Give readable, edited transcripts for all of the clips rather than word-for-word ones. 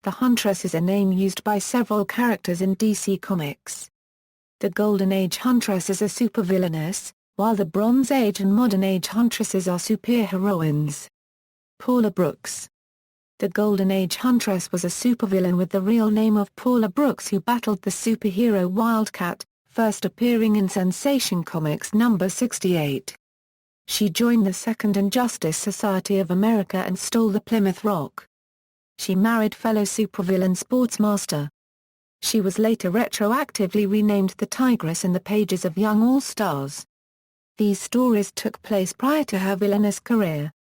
the Huntress is a name used by several characters in DC Comics. The Golden Age Huntress is a supervillainess, while the Bronze Age and Modern Age Huntresses are superheroines. Paula Brooks. The Golden Age Huntress was a supervillain with the real name of Paula Brooks who battled the superhero Wildcat, first appearing in Sensation Comics number 68. She joined the Second Injustice Society of America and stole the Plymouth Rock. She married fellow supervillain Sportsmaster. She was later retroactively renamed the Tigress in the pages of Young All-Stars. These stories took place prior to her villainous career.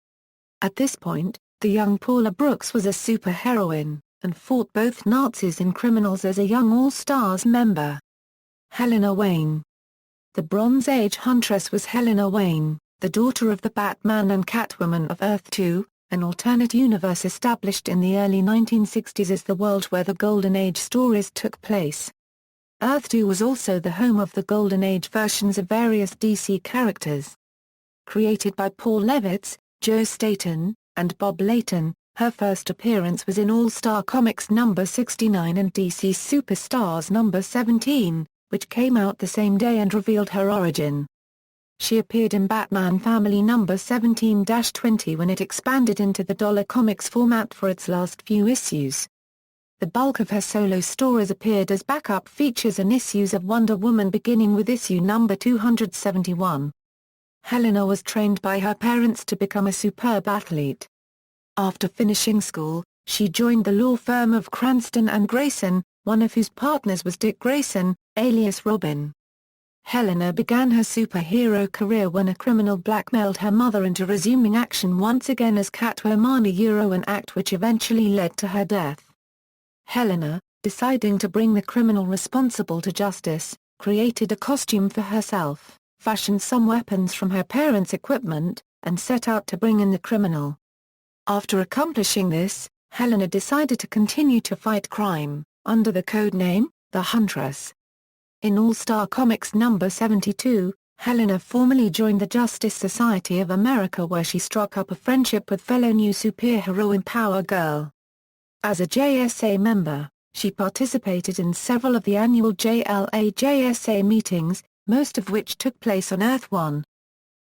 At this point, the young Paula Brooks was a superheroine, and fought both Nazis and criminals as a Young All-Stars member. Helena Wayne. The Bronze Age Huntress was Helena Wayne, the daughter of the Batman and Catwoman of Earth-2, an alternate universe established in the early 1960s as the world where the Golden Age stories took place. Earth-2 was also the home of the Golden Age versions of various DC characters. Created by Paul Levitz, Joe Staton, and Bob Layton, her first appearance was in All-Star Comics number 69 and DC Superstars number 17, which came out the same day and revealed her origin. She appeared in Batman Family number 17-20 when it expanded into the Dollar Comics format for its last few issues. The bulk of her solo stories appeared as backup features in issues of Wonder Woman beginning with issue number 271. Helena was trained by her parents to become a superb athlete. After finishing school, she joined the law firm of Cranston and Grayson, one of whose partners was Dick Grayson, alias Robin. Helena began her superhero career when a criminal blackmailed her mother into resuming action once again as Catwoman, an act which eventually led to her death. Helena, deciding to bring the criminal responsible to justice, created a costume for herself, fashioned some weapons from her parents' equipment, and set out to bring in the criminal. After accomplishing this, Helena decided to continue to fight crime, under the code name, the Huntress. In All-Star Comics number 72, Helena formally joined the Justice Society of America where she struck up a friendship with fellow new superheroine Power Girl. As a JSA member, she participated in several of the annual JLA-JSA meetings, most of which took place on Earth-1.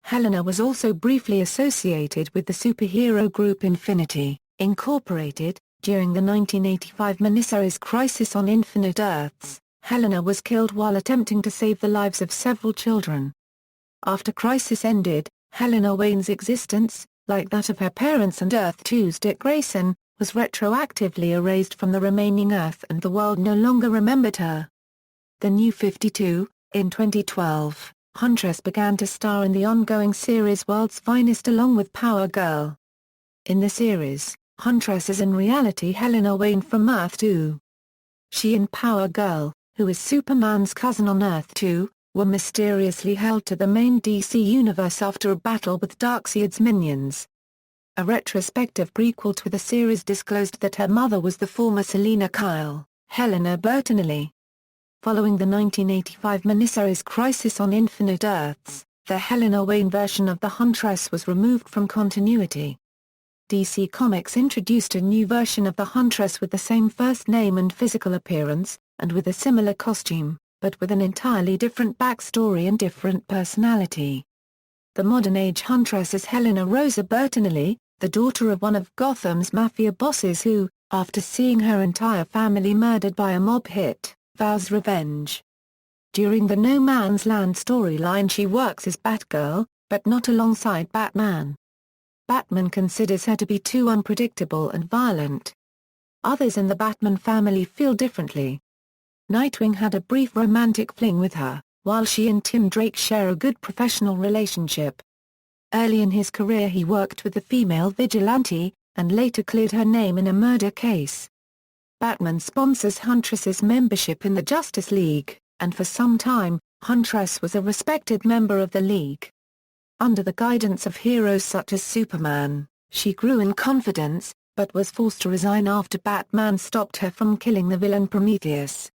Helena was also briefly associated with the superhero group Infinity, Incorporated. During the 1985 miniseries Crisis on Infinite Earths, Helena was killed while attempting to save the lives of several children. After Crisis ended, Helena Wayne's existence, like that of her parents and Earth-2's Dick Grayson, was retroactively erased from the remaining Earth and the world no longer remembered her. The New 52, in 2012, Huntress began to star in the ongoing series World's Finest along with Power Girl. In the series, Huntress is in reality Helena Wayne from Earth-2. She and Power Girl, who is Superman's cousin on Earth-2, were mysteriously held to the main DC universe after a battle with Darkseid's minions. A retrospective prequel to the series disclosed that her mother was the former Selina Kyle, Helena Bertinelli. Following the 1985 miniseries Crisis on Infinite Earths, the Helena Wayne version of the Huntress was removed from continuity. DC Comics introduced a new version of the Huntress with the same first name and physical appearance, and with a similar costume, but with an entirely different backstory and different personality. The modern age Huntress is Helena Rosa Bertinelli, the daughter of one of Gotham's mafia bosses who, after seeing her entire family murdered by a mob hit, vows revenge. During the No Man's Land storyline she works as Batgirl, but not alongside Batman. Batman considers her to be too unpredictable and violent. Others in the Batman family feel differently. Nightwing had a brief romantic fling with her, while she and Tim Drake share a good professional relationship. Early in his career he worked with the female vigilante, and later cleared her name in a murder case. Batman sponsors Huntress's membership in the Justice League, and for some time, Huntress was a respected member of the League. Under the guidance of heroes such as Superman, she grew in confidence, but was forced to resign after Batman stopped her from killing the villain Prometheus.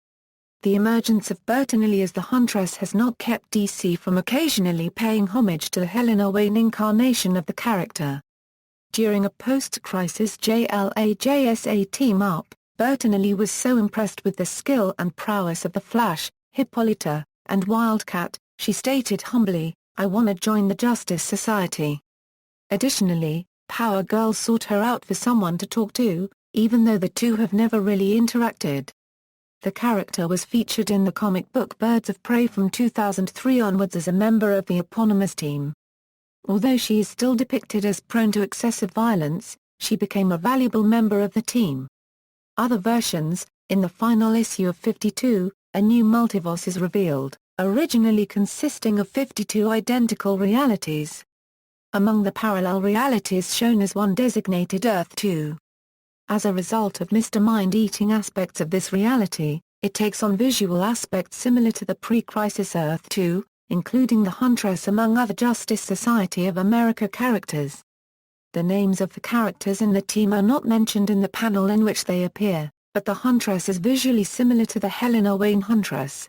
The emergence of Bertinelli as the Huntress has not kept DC from occasionally paying homage to the Helena Wayne incarnation of the character. During a post-crisis JLA-JSA team-up, Bertinelli was so impressed with the skill and prowess of the Flash, Hippolyta, and Wildcat, she stated humbly, "I wanna join the Justice Society." Additionally, Power Girl sought her out for someone to talk to, even though the two have never really interacted. The character was featured in the comic book Birds of Prey from 2003 onwards as a member of the eponymous team. Although she is still depicted as prone to excessive violence, she became a valuable member of the team. Other versions: in the final issue of 52, a new multiverse is revealed, originally consisting of 52 identical realities. Among the parallel realities shown is one designated Earth 2. As a result of Mr. Mind-eating aspects of this reality, it takes on visual aspects similar to the pre-crisis Earth 2, including the Huntress among other Justice Society of America characters. The names of the characters in the team are not mentioned in the panel in which they appear, but the Huntress is visually similar to the Helena Wayne Huntress.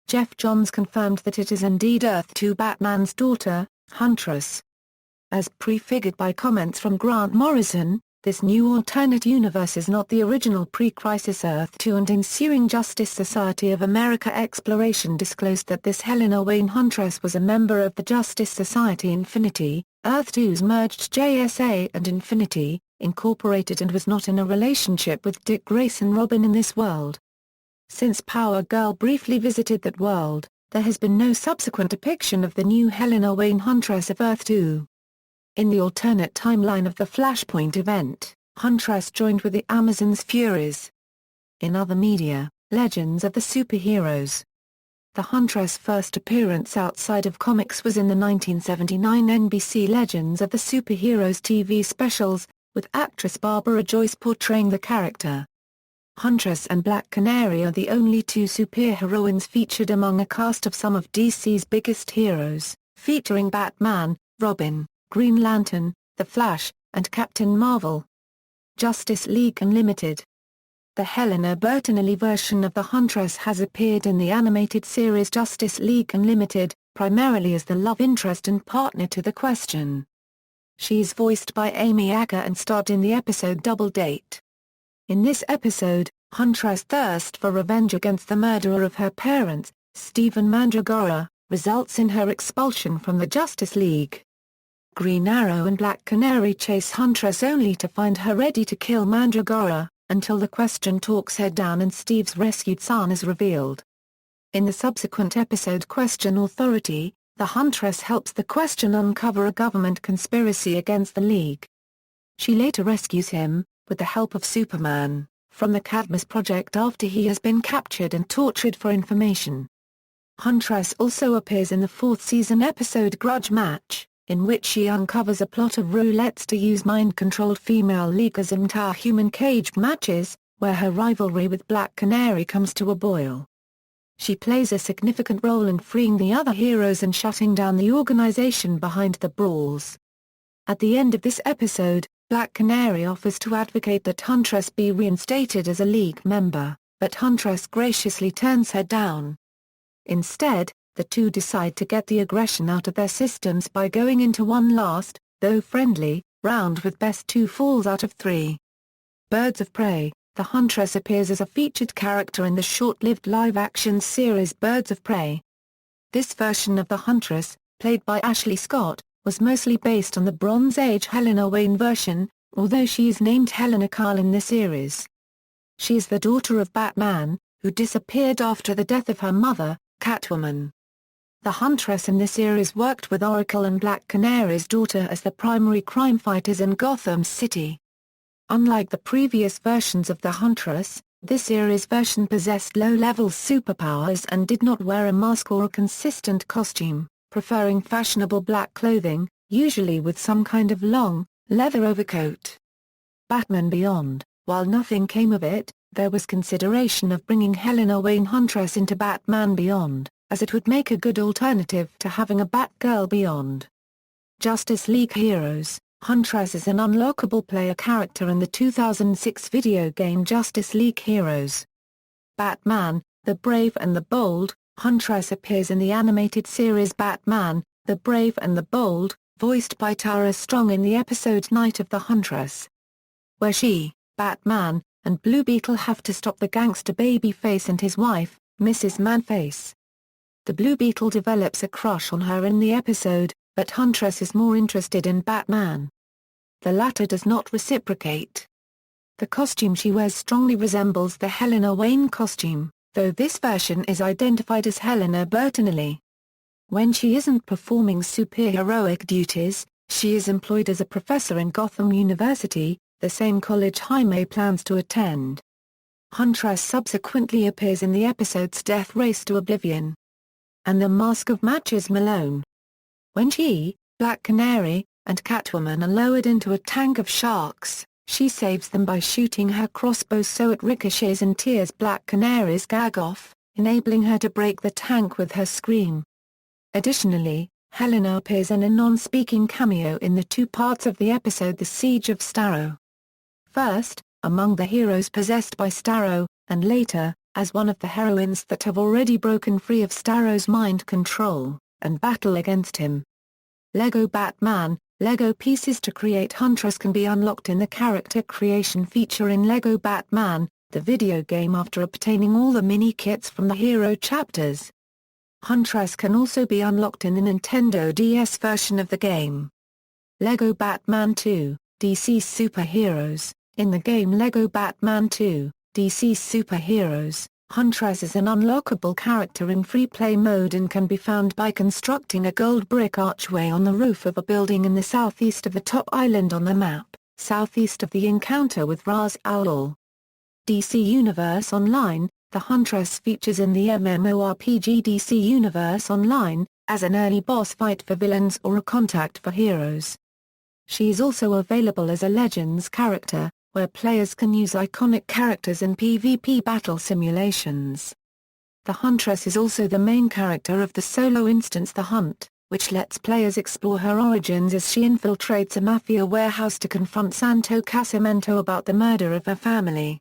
Jeff Johns confirmed that it is indeed Earth 2 Batman's daughter, Huntress. As prefigured by comments from Grant Morrison, this new alternate universe is not the original pre-crisis Earth 2, and ensuing Justice Society of America exploration disclosed that this Helena Wayne Huntress was a member of the Justice Society Infinity, Earth 2's merged JSA and Infinity, Incorporated, and was not in a relationship with Dick Grayson Robin in this world. Since Power Girl briefly visited that world, there has been no subsequent depiction of the new Helena Wayne Huntress of Earth 2. In the alternate timeline of the Flashpoint event, Huntress joined with the Amazons' Furies. In other media, Legends of the Superheroes. The Huntress' first appearance outside of comics was in the 1979 NBC Legends of the Superheroes TV specials, with actress Barbara Joyce portraying the character. Huntress and Black Canary are the only two superheroines featured among a cast of some of DC's biggest heroes, featuring Batman, Robin, Green Lantern, The Flash, and Captain Marvel. Justice League Unlimited. The Helena Bertinelli version of the Huntress has appeared in the animated series Justice League Unlimited, primarily as the love interest and partner to the Question. She is voiced by Amy Acker and starred in the episode Double Date. In this episode, Huntress' thirst for revenge against the murderer of her parents, Stephen Mandragora, results in her expulsion from the Justice League. Green Arrow and Black Canary chase Huntress only to find her ready to kill Mandragora, until the Question talks her down and Steve's rescued son is revealed. In the subsequent episode Question Authority, the Huntress helps the Question uncover a government conspiracy against the League. She later rescues him, with the help of Superman, from the Cadmus Project after he has been captured and tortured for information. Huntress also appears in the fourth season episode Grudge Match, in which she uncovers a plot of roulettes to use mind-controlled female leaguers in human cage matches, where her rivalry with Black Canary comes to a boil. She plays a significant role in freeing the other heroes and shutting down the organization behind the brawls. At the end of this episode, Black Canary offers to advocate that Huntress be reinstated as a League member, but Huntress graciously turns her down. Instead, the two decide to get the aggression out of their systems by going into one last, though friendly, round with best two falls out of three. Birds of Prey. The Huntress appears as a featured character in the short-lived live-action series Birds of Prey. This version of the Huntress, played by Ashley Scott, was mostly based on the Bronze Age Helena Wayne version, although she is named Helena Carl in the series. She is the daughter of Batman, who disappeared after the death of her mother, Catwoman. The Huntress in the series worked with Oracle and Black Canary's daughter as the primary crime fighters in Gotham City. Unlike the previous versions of the Huntress, this series version possessed low-level superpowers and did not wear a mask or a consistent costume, preferring fashionable black clothing, usually with some kind of long, leather overcoat. Batman Beyond. While nothing came of it, there was consideration of bringing Helena Wayne Huntress into Batman Beyond, as it would make a good alternative to having a Batgirl Beyond. Justice League Heroes. Huntress is an unlockable player character in the 2006 video game Justice League Heroes. Batman, the Brave and the Bold. Huntress appears in the animated series Batman, the Brave and the Bold, voiced by Tara Strong in the episode Night of the Huntress, where she, Batman, and Blue Beetle have to stop the gangster Babyface and his wife, Mrs. Manface. The Blue Beetle develops a crush on her in the episode, but Huntress is more interested in Batman. The latter does not reciprocate. The costume she wears strongly resembles the Helena Wayne costume, though this version is identified as Helena Bertinelli. When she isn't performing superheroic duties, she is employed as a professor in Gotham University, the same college Jaime plans to attend. Huntress subsequently appears in the episode's Death Race to Oblivion and The Mask of Matches Malone. When she, Black Canary, and Catwoman are lowered into a tank of sharks, she saves them by shooting her crossbow so it ricochets and tears Black Canary's gag off, enabling her to break the tank with her scream. Additionally, Helena appears in a non-speaking cameo in the two parts of the episode The Siege of Starro. First, among the heroes possessed by Starro, and later, as one of the heroines that have already broken free of Starro's mind control, and battle against him. Lego Batman. Lego pieces to create Huntress can be unlocked in the character creation feature in Lego Batman, the video game, after obtaining all the mini-kits from the hero chapters. Huntress can also be unlocked in the Nintendo DS version of the game. Lego Batman 2, DC's Superheroes. In the game Lego Batman 2, DC's Superheroes, Huntress is an unlockable character in free-play mode and can be found by constructing a gold brick archway on the roof of a building in the southeast of the top island on the map, southeast of the encounter with Ra's al Ghul. DC Universe Online. The Huntress features in the MMORPG DC Universe Online, as an early boss fight for villains or a contact for heroes. She is also available as a Legends character, where players can use iconic characters in PvP battle simulations. The Huntress is also the main character of the solo instance The Hunt, which lets players explore her origins as she infiltrates a mafia warehouse to confront Santo Casamento about the murder of her family.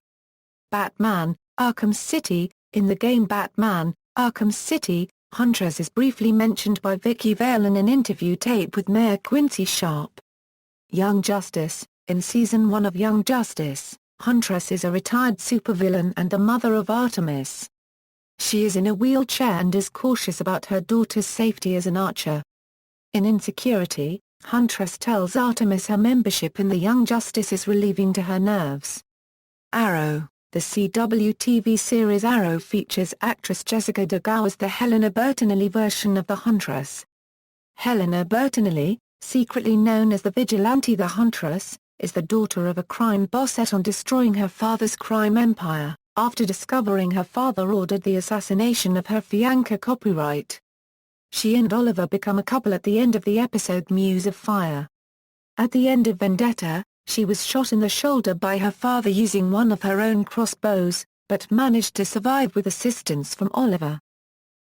Batman, Arkham City. In the game Batman, Arkham City, Huntress is briefly mentioned by Vicky Vale in an interview tape with Mayor Quincy Sharp. Young Justice. In Season 1 of Young Justice, Huntress is a retired supervillain and the mother of Artemis. She is in a wheelchair and is cautious about her daughter's safety as an archer. In Insecurity, Huntress tells Artemis her membership in the Young Justice is relieving to her nerves. Arrow. The CW TV series Arrow features actress Jessica DeGao as the Helena Bertinelli version of the Huntress. Helena Bertinelli, secretly known as the vigilante The Huntress, is the daughter of a crime boss set on destroying her father's crime empire, after discovering her father ordered the assassination of her fiancé copyright. She and Oliver become a couple at the end of the episode Muse of Fire. At the end of Vendetta, she was shot in the shoulder by her father using one of her own crossbows, but managed to survive with assistance from Oliver.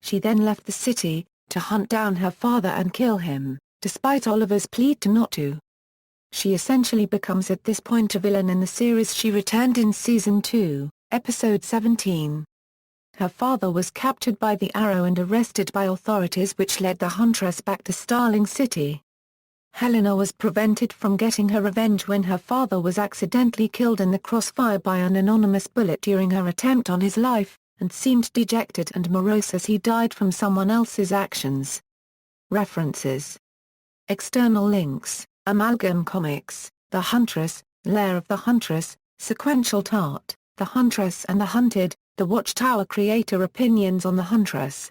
She then left the city, to hunt down her father and kill him, despite Oliver's plea to not to. She essentially becomes at this point a villain in the series she returned in Season 2, Episode 17. Her father was captured by the Arrow and arrested by authorities, which led the Huntress back to Starling City. Helena was prevented from getting her revenge when her father was accidentally killed in the crossfire by an anonymous bullet during her attempt on his life, and seemed dejected and morose as he died from someone else's actions. References. External links. Amalgam Comics, The Huntress, Lair of the Huntress, Sequential Tart, The Huntress and the Hunted, The Watchtower. Creator opinions on The Huntress.